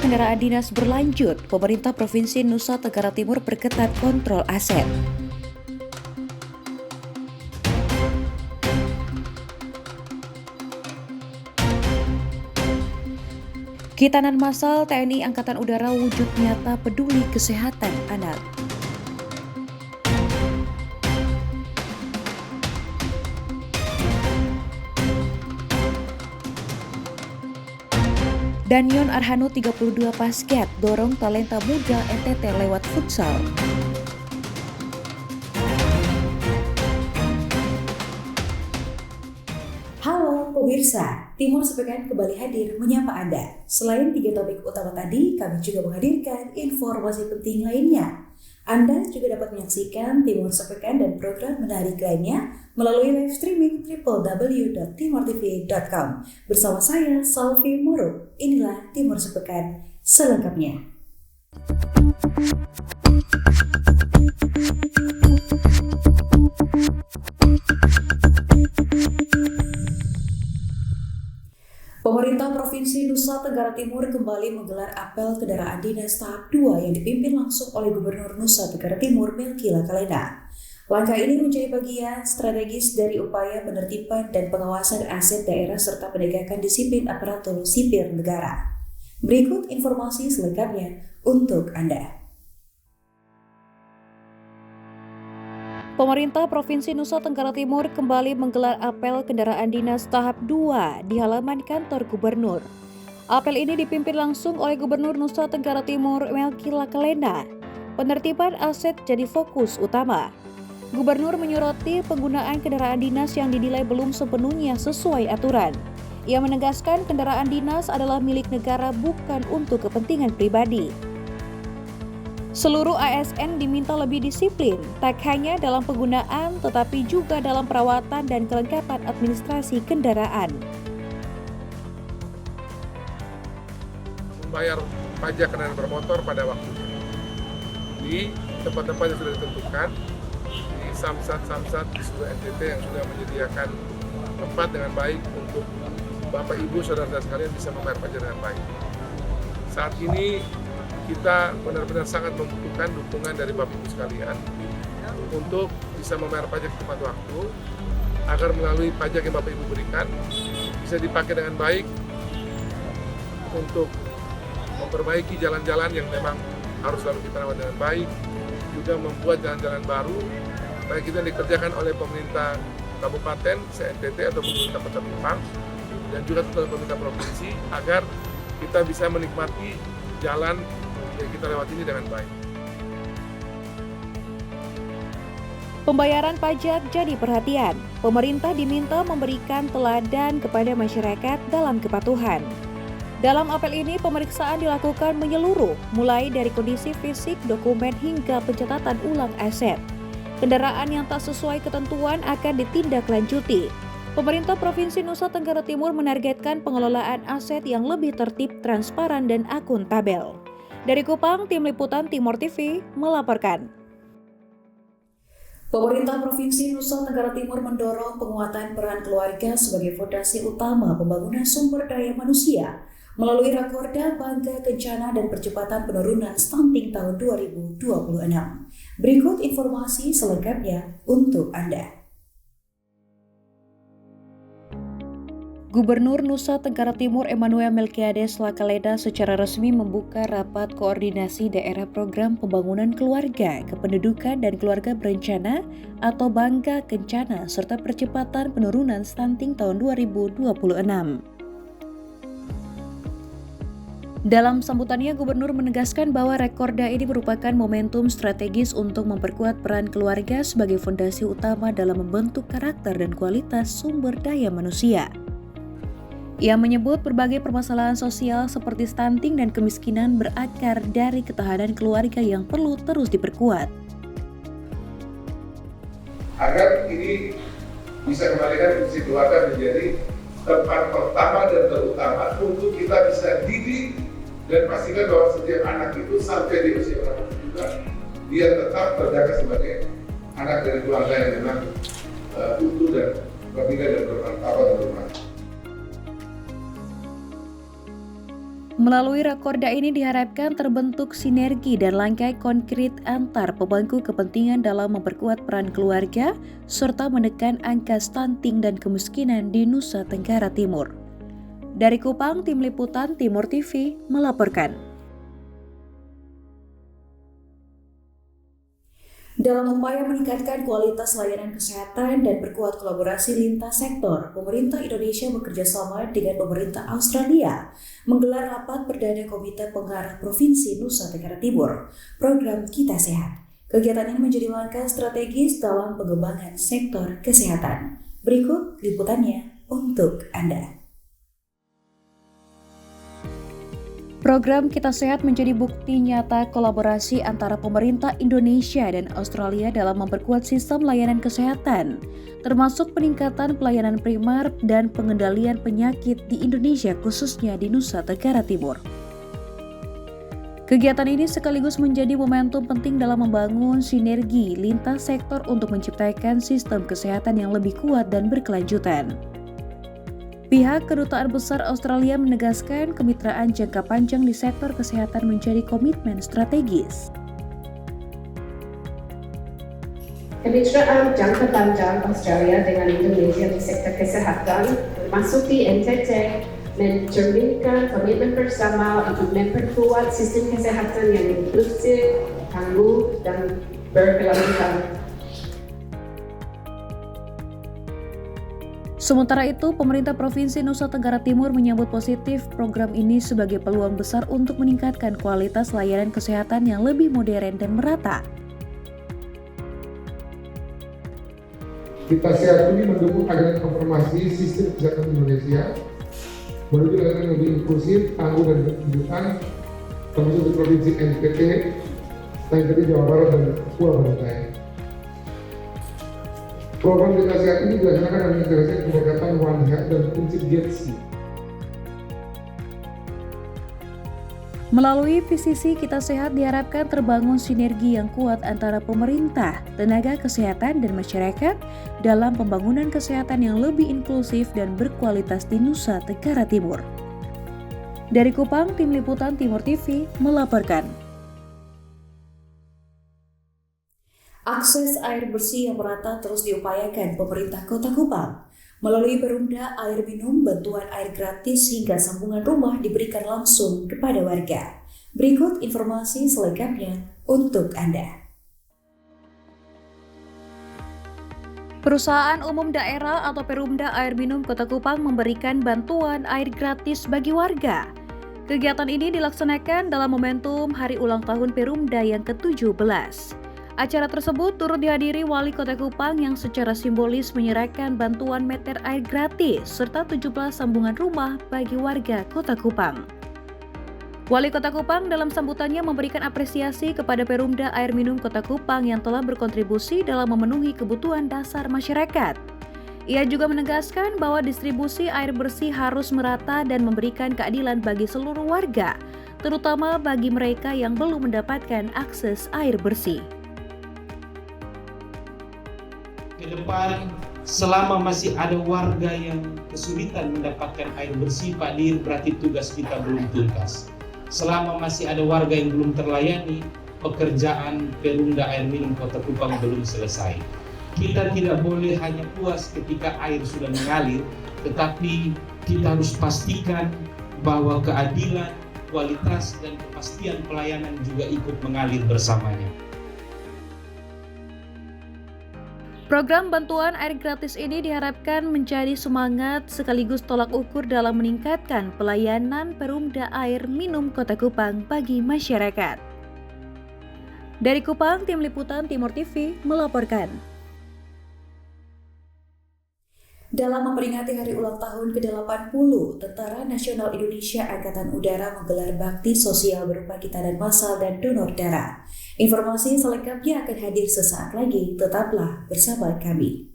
kendaraan dinas berlanjut, pemerintah Provinsi Nusa Tenggara Timur perketat kontrol aset. Khitanan massal TNI Angkatan Udara wujud nyata peduli kesehatan anak. Danyon Arhanu 32 basket dorong talenta muda NTT lewat futsal. Halo pemirsa, Timur Sepekan kembali hadir menyapa Anda. Selain 3 topik utama tadi, kami juga menghadirkan informasi penting lainnya. Anda juga dapat menyaksikan Timur Sepekan dan program menarik lainnya melalui live streaming www.timortv.com. Bersama saya, Salvi Moro. Inilah Timur Sepekan selengkapnya. Pemerintah Provinsi Nusa Tenggara Timur kembali menggelar apel kendaraan dinas tahap 2 yang dipimpin langsung oleh Gubernur Nusa Tenggara Timur Melky Lakalena. Langkah ini menjadi bagian strategis dari upaya penertiban dan pengawasan aset daerah serta penegakan disiplin aparatur sipil negara. Berikut informasi selengkapnya untuk Anda. Pemerintah Provinsi Nusa Tenggara Timur kembali menggelar apel kendaraan dinas tahap 2 di halaman kantor Gubernur. Apel ini dipimpin langsung oleh Gubernur Nusa Tenggara Timur Melky Lakalena. Penertiban aset jadi fokus utama. Gubernur menyoroti penggunaan kendaraan dinas yang dinilai belum sepenuhnya sesuai aturan. Ia menegaskan kendaraan dinas adalah milik negara bukan untuk kepentingan pribadi. Seluruh ASN diminta lebih disiplin, tak hanya dalam penggunaan tetapi juga dalam perawatan dan kelengkapan administrasi kendaraan. Membayar pajak kendaraan bermotor pada waktunya di tempat-tempat yang sudah ditentukan, di samsat di seluruh NTT yang sudah menyediakan tempat dengan baik untuk Bapak Ibu saudara-saudara sekalian bisa membayar pajak dengan baik. Saat ini kita benar-benar sangat membutuhkan dukungan dari Bapak Ibu sekalian untuk bisa membayar pajak tepat waktu agar melalui pajak yang Bapak Ibu berikan bisa dipakai dengan baik untuk memperbaiki jalan-jalan yang memang harus selalu kita rawat dengan baik, juga membuat jalan-jalan baru baik itu yang dikerjakan oleh pemerintah kabupaten se-NTT atau pemerintah Kota Kupang dan juga pemerintah provinsi agar kita bisa menikmati jalan yang kita lewati ini dengan baik. Pembayaran pajak jadi perhatian. Pemerintah diminta memberikan teladan kepada masyarakat dalam kepatuhan. Dalam apel ini, pemeriksaan dilakukan menyeluruh, mulai dari kondisi fisik, dokumen, hingga pencatatan ulang aset. Kendaraan yang tak sesuai ketentuan akan ditindaklanjuti. Pemerintah Provinsi Nusa Tenggara Timur menargetkan pengelolaan aset yang lebih tertib, transparan, dan akuntabel. Dari Kupang, Tim Liputan Timor TV melaporkan. Pemerintah Provinsi Nusa Tenggara Timur mendorong penguatan peran keluarga sebagai fondasi utama pembangunan sumber daya manusia melalui Rakorda Bangga Kencana dan Percepatan Penurunan Stunting tahun 2026. Berikut informasi selengkapnya untuk Anda. Gubernur Nusa Tenggara Timur Emmanuel Melkiades Lakalena secara resmi membuka rapat koordinasi daerah program pembangunan keluarga, kependudukan dan keluarga berencana atau Bangga Kencana serta percepatan penurunan stunting tahun 2026. Dalam sambutannya, Gubernur menegaskan bahwa Rakorda ini merupakan momentum strategis untuk memperkuat peran keluarga sebagai fondasi utama dalam membentuk karakter dan kualitas sumber daya manusia. Ia menyebut berbagai permasalahan sosial seperti stunting dan kemiskinan berakar dari ketahanan keluarga yang perlu terus diperkuat. Agar ini bisa kembalikan fungsi keluarga menjadi tempat pertama dan terutama untuk kita bisa didik dan pastikan bahwa setiap anak itu sampai di usia berapa juga dia tetap terjaga sebagai anak dari keluarga yang memang utuh dan berbeda dan bermartabat dan bermartabat. Melalui rakorda ini diharapkan terbentuk sinergi dan langkah konkret antar pemangku kepentingan dalam memperkuat peran keluarga serta menekan angka stunting dan kemiskinan di Nusa Tenggara Timur. Dari Kupang, Tim Liputan Timur TV melaporkan. Dalam upaya meningkatkan kualitas layanan kesehatan dan perkuat kolaborasi lintas sektor, pemerintah Indonesia bekerjasama dengan pemerintah Australia menggelar rapat perdana Komite Pengarah Provinsi Nusa Tenggara Timur, program Kita Sehat. Kegiatan ini menjadi langkah strategis dalam pengembangan sektor kesehatan. Berikut liputannya untuk Anda. Program Kita Sehat menjadi bukti nyata kolaborasi antara pemerintah Indonesia dan Australia dalam memperkuat sistem layanan kesehatan, termasuk peningkatan pelayanan primer dan pengendalian penyakit di Indonesia khususnya di Nusa Tenggara Timur. Kegiatan ini sekaligus menjadi momentum penting dalam membangun sinergi lintas sektor untuk menciptakan sistem kesehatan yang lebih kuat dan berkelanjutan. Pihak Kedutaan Besar Australia menegaskan kemitraan jangka panjang di sektor kesehatan menjadi komitmen strategis. Kemitraan jangka panjang Australia dengan Indonesia di sektor kesehatan, termasuk di NTT, mencerminkan komitmen bersama untuk memperkuat sistem kesehatan yang inklusif, tangguh, dan berkelanjutan. Sementara itu, pemerintah Provinsi Nusa Tenggara Timur menyambut positif program ini sebagai peluang besar untuk meningkatkan kualitas layanan kesehatan yang lebih modern dan merata. Kita Sehat ini mendukung adanya transformasi sistem kesehatan Indonesia menuju layanan yang lebih inklusif, tangguh, dan berkelanjutan, termasuk di Provinsi NTT, Jawa Barat, dan Pulau Bantai. Program Kita Sehat ini dilaksanakan dengan integrasi pendekatan One Health dan prinsip GIATSI. Melalui PCC Kita Sehat diharapkan terbangun sinergi yang kuat antara pemerintah, tenaga kesehatan, dan masyarakat dalam pembangunan kesehatan yang lebih inklusif dan berkualitas di Nusa Tenggara Timur. Dari Kupang, Tim Liputan Timur TV melaporkan. Akses air bersih yang merata terus diupayakan pemerintah Kota Kupang. Melalui Perumda Air Minum, bantuan air gratis hingga sambungan rumah diberikan langsung kepada warga. Berikut informasi selengkapnya untuk Anda. Perusahaan Umum Daerah atau Perumda Air Minum Kota Kupang memberikan bantuan air gratis bagi warga. Kegiatan ini dilaksanakan dalam momentum Hari Ulang Tahun Perumda yang ke-17. Acara tersebut turut dihadiri Wali Kota Kupang yang secara simbolis menyerahkan bantuan meter air gratis serta 17 sambungan rumah bagi warga Kota Kupang. Wali Kota Kupang dalam sambutannya memberikan apresiasi kepada Perumda Air Minum Kota Kupang yang telah berkontribusi dalam memenuhi kebutuhan dasar masyarakat. Ia juga menegaskan bahwa distribusi air bersih harus merata dan memberikan keadilan bagi seluruh warga, terutama bagi mereka yang belum mendapatkan akses air bersih. Ke depan, selama masih ada warga yang kesulitan mendapatkan air bersih, Pak Dir, berarti tugas kita belum tuntas. Selama masih ada warga yang belum terlayani, pekerjaan Perumda Air Minum Kota Kupang belum selesai. Kita tidak boleh hanya puas ketika air sudah mengalir, tetapi kita harus pastikan bahwa keadilan, kualitas, dan kepastian pelayanan juga ikut mengalir bersamanya. Program bantuan air gratis ini diharapkan menjadi semangat sekaligus tolak ukur dalam meningkatkan pelayanan Perumda Air Minum Kota Kupang bagi masyarakat. Dari Kupang, Tim Liputan Timur TV melaporkan. Dalam memperingati hari ulang tahun ke-80, Tentara Nasional Indonesia Angkatan Udara menggelar bakti sosial berupa kitaran massal dan donor darah. Informasi selengkapnya akan hadir sesaat lagi, tetaplah bersama kami.